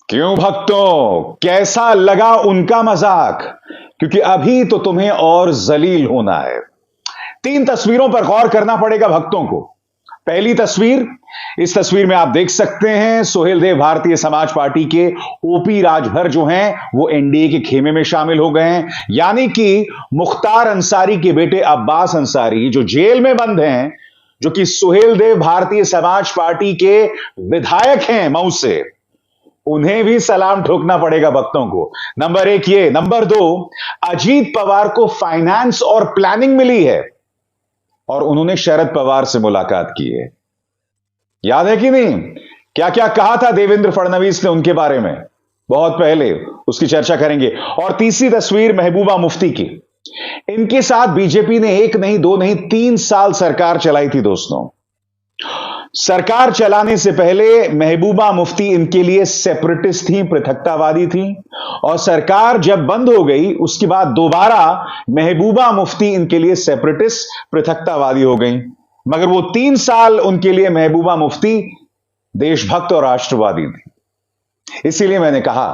क्यों भक्तों, कैसा लगा उनका मजाक? क्योंकि अभी तो तुम्हें और जलील होना है। 3 तस्वीरों पर गौर करना पड़ेगा भक्तों को। पहली तस्वीर, इस तस्वीर में आप देख सकते हैं सुहेल देव भारतीय समाज पार्टी के ओपी राजभर जो हैं वो एनडीए के खेमे में शामिल हो गए हैं। यानी कि मुख्तार अंसारी के बेटे अब्बास अंसारी जो जेल में बंद हैं, जो कि सुहेल देव भारतीय समाज पार्टी के विधायक हैं मऊ से, उन्हें भी सलाम ठोकना पड़ेगा भक्तों को। नंबर 1 ये। नंबर 2, अजीत पवार को फाइनेंस और प्लानिंग मिली है और उन्होंने शरद पवार से मुलाकात की है। याद है कि नहीं, क्या क्या कहा था देवेंद्र फडणवीस ने उनके बारे में बहुत पहले, उसकी चर्चा करेंगे। और तीसरी तस्वीर महबूबा मुफ्ती की। इनके साथ बीजेपी ने 1 नहीं 2 नहीं 3 साल सरकार चलाई थी दोस्तों। सरकार चलाने से पहले महबूबा मुफ्ती इनके लिए सेपरेटिस्ट थी, पृथकतावादी थी, और सरकार जब बंद हो गई उसके बाद दोबारा महबूबा मुफ्ती इनके लिए सेपरेटिस्ट, पृथकतावादी हो गई। मगर वो 3 साल उनके लिए महबूबा मुफ्ती देशभक्त और राष्ट्रवादी थी। इसीलिए मैंने कहा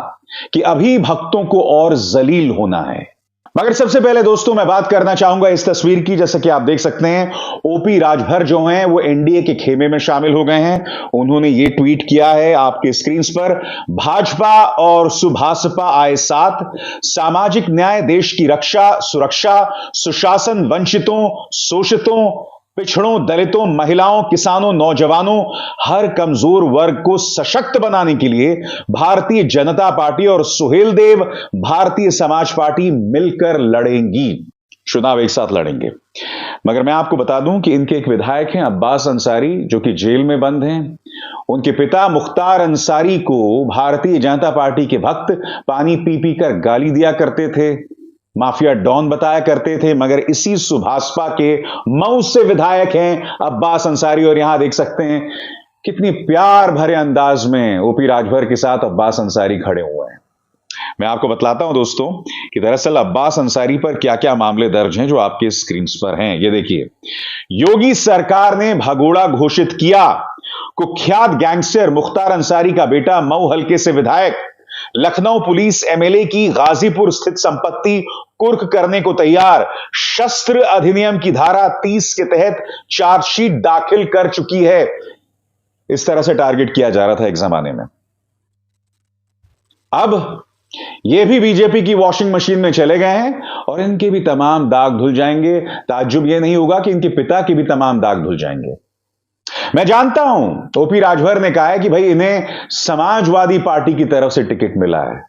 कि अभी भक्तों को और जलील होना है। मगर सबसे पहले दोस्तों मैं बात करना चाहूंगा इस तस्वीर की। जैसा कि आप देख सकते हैं ओपी राजभर जो हैं वो एनडीए के खेमे में शामिल हो गए हैं। उन्होंने ये ट्वीट किया है आपके स्क्रीन पर, भाजपा और सुभासपा आए साथ, सामाजिक न्याय, देश की रक्षा, सुरक्षा, सुशासन, वंचितों, शोषितों, पिछड़ों, दलितों, महिलाओं, किसानों, नौजवानों, हर कमजोर वर्ग को सशक्त बनाने के लिए भारतीय जनता पार्टी और सुहेल देव भारतीय समाज पार्टी मिलकर लड़ेंगी। चुनाव एक साथ लड़ेंगे। मगर मैं आपको बता दूं कि इनके एक विधायक हैं अब्बास अंसारी जो कि जेल में बंद हैं। उनके पिता मुख्तार अंसारी को भारतीय जनता पार्टी के भक्त पानी पी पी कर गाली दिया करते थे, माफिया डॉन बताया करते थे। मगर इसी सुभासपा के मऊ से विधायक हैं अब्बास अंसारी, और यहां देख सकते हैं कितनी प्यार भरे अंदाज में ओपी राजभर के साथ अब्बास अंसारी खड़े हुए हैं। मैं आपको बतलाता हूं दोस्तों कि दरअसल अब्बास अंसारी पर क्या क्या मामले दर्ज हैं जो आपके स्क्रीन पर हैं। ये देखिए, योगी सरकार ने भगोड़ा घोषित किया, कुख्यात गैंगस्टर मुख्तार अंसारी का बेटा मऊ हल्के से विधायक, लखनऊ पुलिस एमएलए की गाजीपुर स्थित संपत्ति कुर्क करने को तैयार, शस्त्र अधिनियम की धारा 30 के तहत चार्जशीट दाखिल कर चुकी है। इस तरह से टारगेट किया जा रहा था एक जमाने में। अब ये भी बीजेपी की वॉशिंग मशीन में चले गए हैं और इनके भी तमाम दाग धुल जाएंगे। ताज्जुब यह नहीं होगा कि इनके पिता के भी तमाम दाग धुल जाएंगे। मैं जानता हूं ओपी राजभर ने कहा है कि भाई इन्हें समाजवादी पार्टी की तरफ से टिकट मिला है।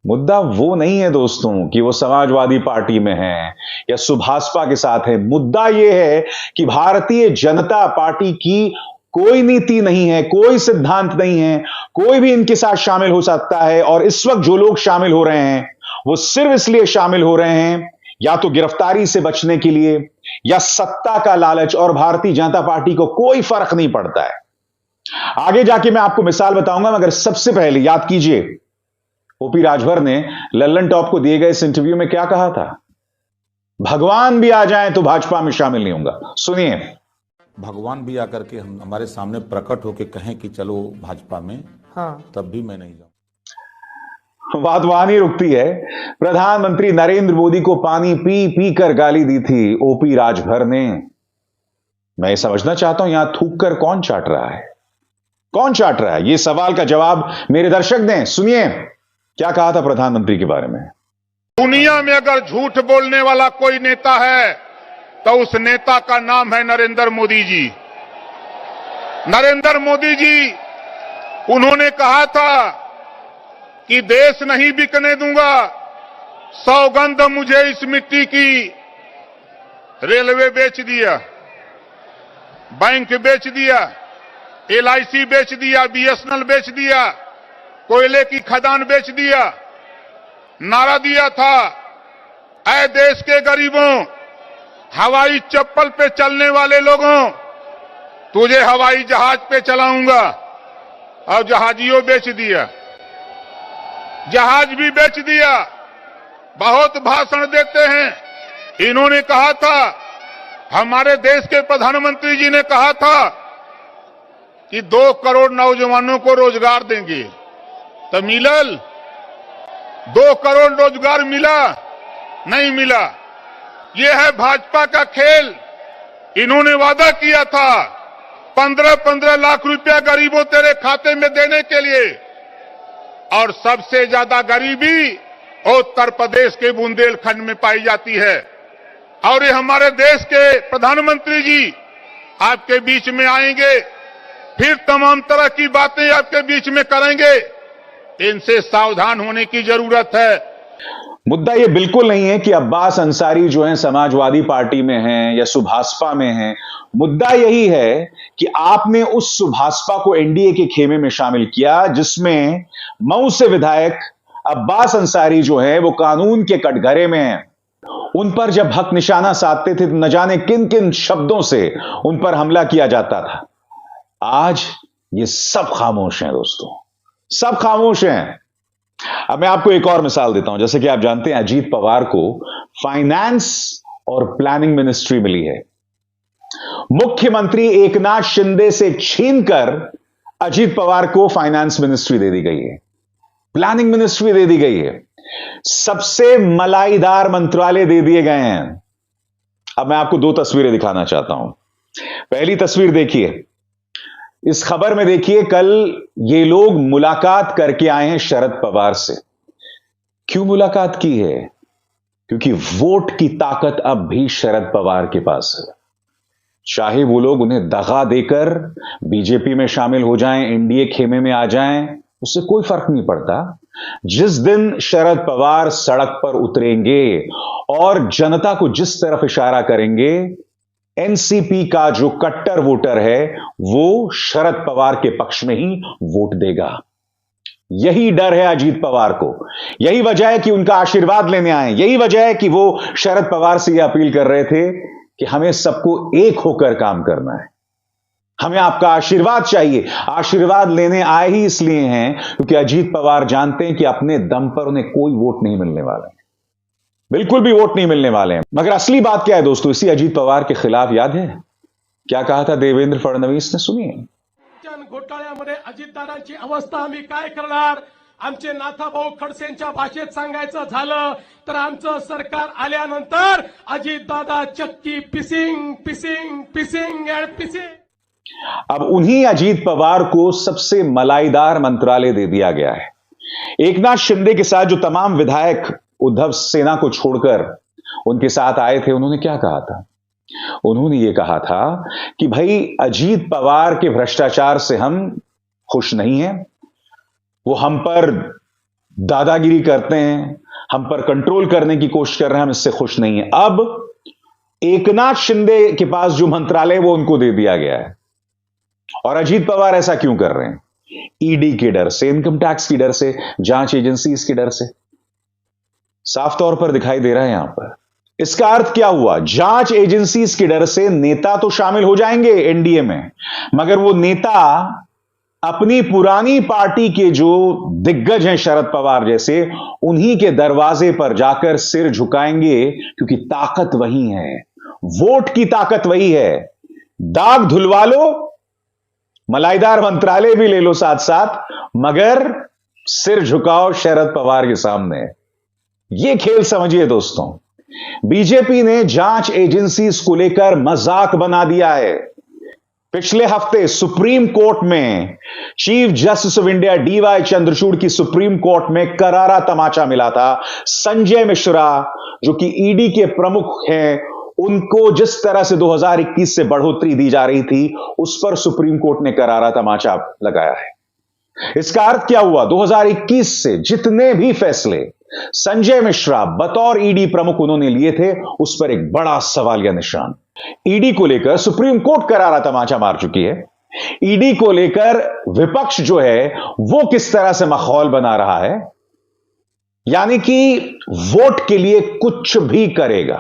मुद्दा वो नहीं है दोस्तों कि वो समाजवादी पार्टी में हैं या सुभासपा के साथ है। मुद्दा यह है कि भारतीय जनता पार्टी की कोई नीति नहीं है, कोई सिद्धांत नहीं है, कोई भी इनके साथ शामिल हो सकता है। और इस वक्त जो लोग शामिल हो रहे हैं वो सिर्फ इसलिए शामिल हो रहे हैं या तो गिरफ्तारी से बचने के लिए या सत्ता का लालच, और भारतीय जनता पार्टी को कोई फर्क नहीं पड़ता है। आगे जाके मैं आपको मिसाल बताऊंगा, मगर सबसे पहले याद कीजिए ओपी राजभर ने लल्लन टॉप को दिए गए इस इंटरव्यू में क्या कहा था। भगवान भी आ जाए तो भाजपा में शामिल नहीं होगा। सुनिए। भगवान भी आकर के हमारे सामने प्रकट होकर कहें कि चलो भाजपा में, हाँ, तब भी मैं नहीं जाऊं। बात वहां नहीं रुकती है। प्रधानमंत्री नरेंद्र मोदी को पानी पी पी कर गाली दी थी ओपी राजभर ने। मैं ये समझना चाहता हूं यहां थूक कर कौन चाट रहा है, कौन चाट रहा है? ये सवाल का जवाब मेरे दर्शक दें। सुनिए क्या कहा था प्रधानमंत्री के बारे में। दुनिया में अगर झूठ बोलने वाला कोई नेता है तो उस नेता का नाम है नरेंद्र मोदी जी। नरेंद्र मोदी जी, उन्होंने कहा था कि देश नहीं बिकने दूंगा, सौगंध मुझे इस मिट्टी की। रेलवे बेच दिया, बैंक बेच दिया, एलआईसी बेच दिया, बीएसएनएल बेच दिया, कोयले की खदान बेच दिया। नारा दिया था, ऐ देश के गरीबों, हवाई चप्पल पे चलने वाले लोगों, तुझे हवाई जहाज पे चलाऊंगा। और जहाजियों बेच दिया, जहाज भी बेच दिया। बहुत भाषण देते हैं। इन्होंने कहा था, हमारे देश के प्रधानमंत्री जी ने कहा था कि 2 करोड़ नौजवानों को रोजगार देंगे। तो मिलल 2 करोड़ रोजगार मिला? नहीं मिला। ये है भाजपा का खेल। इन्होंने वादा किया था 15-15 लाख रुपया गरीबों तेरे खाते में देने के लिए, और सबसे ज्यादा गरीबी उत्तर प्रदेश के बुंदेलखंड में पाई जाती है। और ये हमारे देश के प्रधानमंत्री जी आपके बीच में आएंगे, फिर तमाम तरह की बातें आपके बीच में करेंगे। इनसे सावधान होने की जरूरत है। मुद्दा यह बिल्कुल नहीं है कि अब्बास अंसारी जो हैं समाजवादी पार्टी में हैं या सुभाषपा में हैं। मुद्दा यही है कि आपने उस सुभाषपा को एनडीए के खेमे में शामिल किया जिसमें मऊ से विधायक अब्बास अंसारी जो हैं वो कानून के कटघरे में हैं। उन पर जब हक निशाना साधते थे तो न जाने किन किन शब्दों से उन पर हमला किया जाता था। आज ये सब खामोश हैं दोस्तों, सब खामोश हैं। अब मैं आपको एक और मिसाल देता हूं। जैसे कि आप जानते हैं अजीत पवार को फाइनेंस और प्लानिंग मिनिस्ट्री मिली है। मुख्यमंत्री एकनाथ शिंदे से छीनकर अजीत पवार को फाइनेंस मिनिस्ट्री दे दी गई है, प्लानिंग मिनिस्ट्री दे दी गई है, सबसे मलाईदार मंत्रालय दे दिए गए हैं। अब मैं आपको 2 तस्वीरें दिखाना चाहता हूं। पहली तस्वीर देखिए, इस खबर में देखिए, कल ये लोग मुलाकात करके आए हैं शरद पवार से। क्यों मुलाकात की है? क्योंकि वोट की ताकत अब भी शरद पवार के पास है। चाहे वो लोग उन्हें दगा देकर बीजेपी में शामिल हो जाएं, एनडीए खेमे में आ जाएं, उससे कोई फर्क नहीं पड़ता। जिस दिन शरद पवार सड़क पर उतरेंगे और जनता को जिस तरफ इशारा करेंगे, एनसीपी का जो कट्टर वोटर है वो शरद पवार के पक्ष में ही वोट देगा। यही डर है अजीत पवार को, यही वजह है कि उनका आशीर्वाद लेने आए, यही वजह है कि वो शरद पवार से यह अपील कर रहे थे कि हमें सबको एक होकर काम करना है, हमें आपका आशीर्वाद चाहिए। आशीर्वाद लेने आए ही इसलिए हैं क्योंकि अजीत पवार जानते हैं कि अपने दम पर उन्हें कोई वोट नहीं मिलने वाला है, बिल्कुल भी वोट नहीं मिलने वाले हैं। मगर असली बात क्या है दोस्तों? इसी अजीत पवार के खिलाफ याद है क्या कहा था देवेंद्र फडणवीस ने? सुनिए। घोटाळ्यामध्ये अजितदादांची अवस्था आम्ही काय करणार? आमचे नाथाभाऊ खडसेंच्या भाषेत सांगायचं झालं तर आमचं सरकार आल्यानंतर अजितदादा चक्की पिसिंग पिसिंग पिसिंग एंड पिसिंग। अब उन्हीं अजीत पवार को सबसे मलाईदार मंत्रालय दे दिया गया है। एकनाथ शिंदे के साथ जो तमाम विधायक उद्धव सेना को छोड़कर उनके साथ आए थे, उन्होंने क्या कहा था? उन्होंने ये कहा था कि भाई अजीत पवार के भ्रष्टाचार से हम खुश नहीं हैं, वो हम पर दादागिरी करते हैं, हम पर कंट्रोल करने की कोशिश कर रहे हैं, हम इससे खुश नहीं हैं। अब एकनाथ शिंदे के पास जो मंत्रालय वो उनको दे दिया गया है। और अजीत पवार ऐसा क्यों कर रहे हैं? ईडी के डर से, इनकम टैक्स की डर से, जांच एजेंसीज के डर से। साफ तौर पर दिखाई दे रहा है यहां पर। इसका अर्थ क्या हुआ? जांच एजेंसीज के डर से नेता तो शामिल हो जाएंगे एनडीए में, मगर वो नेता अपनी पुरानी पार्टी के जो दिग्गज हैं शरद पवार जैसे, उन्हीं के दरवाजे पर जाकर सिर झुकाएंगे क्योंकि ताकत वही है, वोट की ताकत वही है। दाग धुलवा लो, मलाईदार मंत्रालय भी ले लो साथ साथ, मगर सिर झुकाओ शरद पवार के सामने। यह खेल समझिए दोस्तों। बीजेपी ने जांच एजेंसीज को लेकर मजाक बना दिया है। पिछले हफ्ते सुप्रीम कोर्ट में chief justice of India DY Chandrachud की सुप्रीम कोर्ट में करारा तमाचा मिला था। संजय मिश्रा जो कि ईडी के प्रमुख हैं, उनको जिस तरह से 2021 से बढ़ोतरी दी जा रही थी, उस पर सुप्रीम कोर्ट ने करारा तमाचा लगाया है। इसका अर्थ क्या हुआ? 2021 से जितने भी फैसले संजय मिश्रा बतौर ईडी प्रमुख उन्होंने लिए थे, उस पर एक बड़ा सवालिया निशान। ईडी को लेकर सुप्रीम कोर्ट करारा तमाचा मार चुकी है। ईडी को लेकर विपक्ष जो है वो किस तरह से माहौल बना रहा है, यानी कि वोट के लिए कुछ भी करेगा,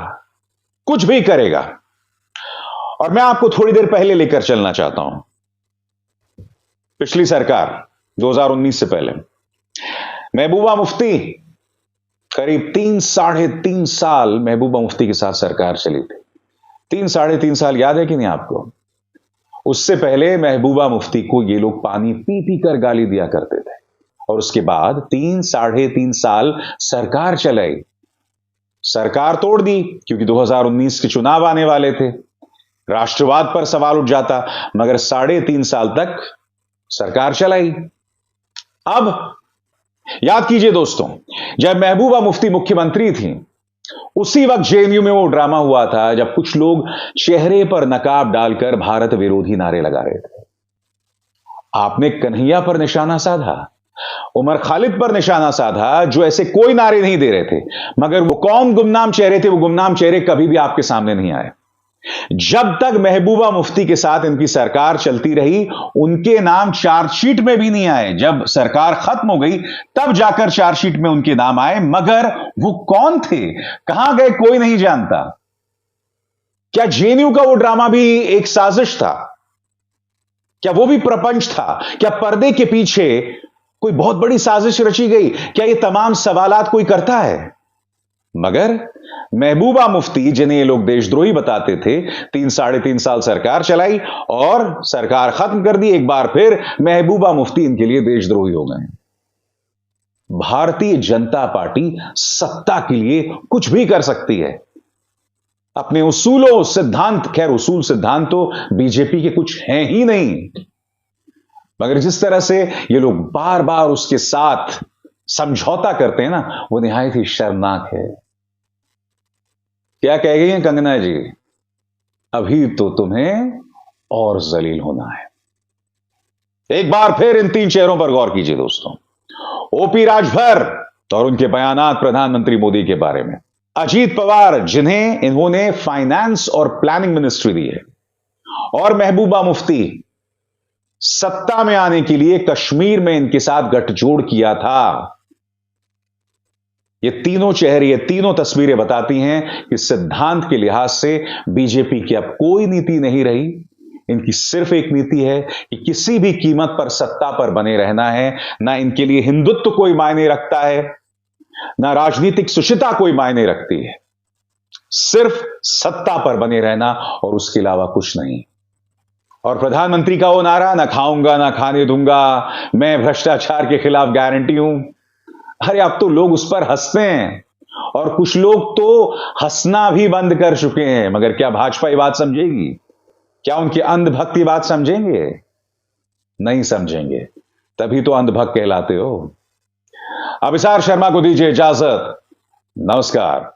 कुछ भी करेगा। और मैं आपको थोड़ी देर पहले लेकर चलना चाहता हूं। पिछली सरकार 2019 से पहले महबूबा मुफ्ती करीब 3-3.5 साल महबूबा मुफ्ती के साथ सरकार चली थी। 3-3.5 साल याद है कि नहीं आपको? उससे पहले महबूबा मुफ्ती को ये लोग पानी पी पी कर गाली दिया करते थे और उसके बाद 3-3.5 साल सरकार चलाई। सरकार तोड़ दी क्योंकि 2019 के चुनाव आने वाले थे, राष्ट्रवाद पर सवाल उठ जाता, मगर 3.5 साल तक सरकार चलाई। अब याद कीजिए दोस्तों, जब महबूबा मुफ्ती मुख्यमंत्री थी उसी वक्त जेएनयू में वो ड्रामा हुआ था जब कुछ लोग चेहरे पर नकाब डालकर भारत विरोधी नारे लगा रहे थे। आपने कन्हैया पर निशाना साधा, उमर खालिद पर निशाना साधा, जो ऐसे कोई नारे नहीं दे रहे थे, मगर वो कौन गुमनाम चेहरे थे? वो गुमनाम चेहरे कभी भी आपके सामने नहीं आए। जब तक महबूबा मुफ्ती के साथ इनकी सरकार चलती रही, उनके नाम चार्जशीट में भी नहीं आए। जब सरकार खत्म हो गई तब जाकर चार्जशीट में उनके नाम आए, मगर वो कौन थे, कहां गए, कोई नहीं जानता। क्या जेएनयू का वो ड्रामा भी एक साजिश था? क्या वो भी प्रपंच था? क्या पर्दे के पीछे कोई बहुत बड़ी साजिश रची गई? क्या ये तमाम सवालात कोई करता है? मगर महबूबा मुफ्ती, जिन्हें ये लोग देशद्रोही बताते थे, 3-3.5 साल सरकार चलाई और सरकार खत्म कर दी। एक बार फिर महबूबा मुफ्ती इनके लिए देशद्रोही हो गए। भारतीय जनता पार्टी सत्ता के लिए कुछ भी कर सकती है। अपने उसूलों, सिद्धांत, खैर उसूल सिद्धांत तो बीजेपी के कुछ हैं ही नहीं, मगर जिस तरह से ये लोग बार बार उसके साथ समझौता करते हैं ना, वो निहायत ही शर्मनाक है। क्या कह गई हैं कंगना जी? अभी तो तुम्हें और जलील होना है। एक बार फिर इन 3 चेहरों पर गौर कीजिए दोस्तों। ओपी राजभर और उनके बयानात प्रधानमंत्री मोदी के बारे में, अजीत पवार जिन्हें इन्होंने फाइनेंस और प्लानिंग मिनिस्ट्री दी है, और महबूबा मुफ्ती सत्ता में आने के लिए कश्मीर में इनके साथ गठजोड़ किया था। ये तीनों चेहरे, ये तीनों तस्वीरें बताती हैं कि सिद्धांत के लिहाज से बीजेपी की अब कोई नीति नहीं रही। इनकी सिर्फ एक नीति है कि किसी भी कीमत पर सत्ता पर बने रहना है। ना इनके लिए हिंदुत्व कोई मायने रखता है, ना राजनीतिक सुचिता कोई मायने रखती है। सिर्फ सत्ता पर बने रहना और उसके अलावा कुछ नहीं। और प्रधानमंत्री का वो नारा, ना खाऊंगा ना खाने दूंगा, मैं भ्रष्टाचार के खिलाफ गारंटी हूं। अरे अब तो लोग उस पर हंसते हैं, और कुछ लोग तो हंसना भी बंद कर चुके हैं। मगर क्या भाजपा ये बात समझेगी? क्या उनके अंधभक्त ये बात समझेंगे? नहीं समझेंगे, तभी तो अंधभक्त कहलाते हो। अभिसार शर्मा को दीजिए इजाजत। नमस्कार।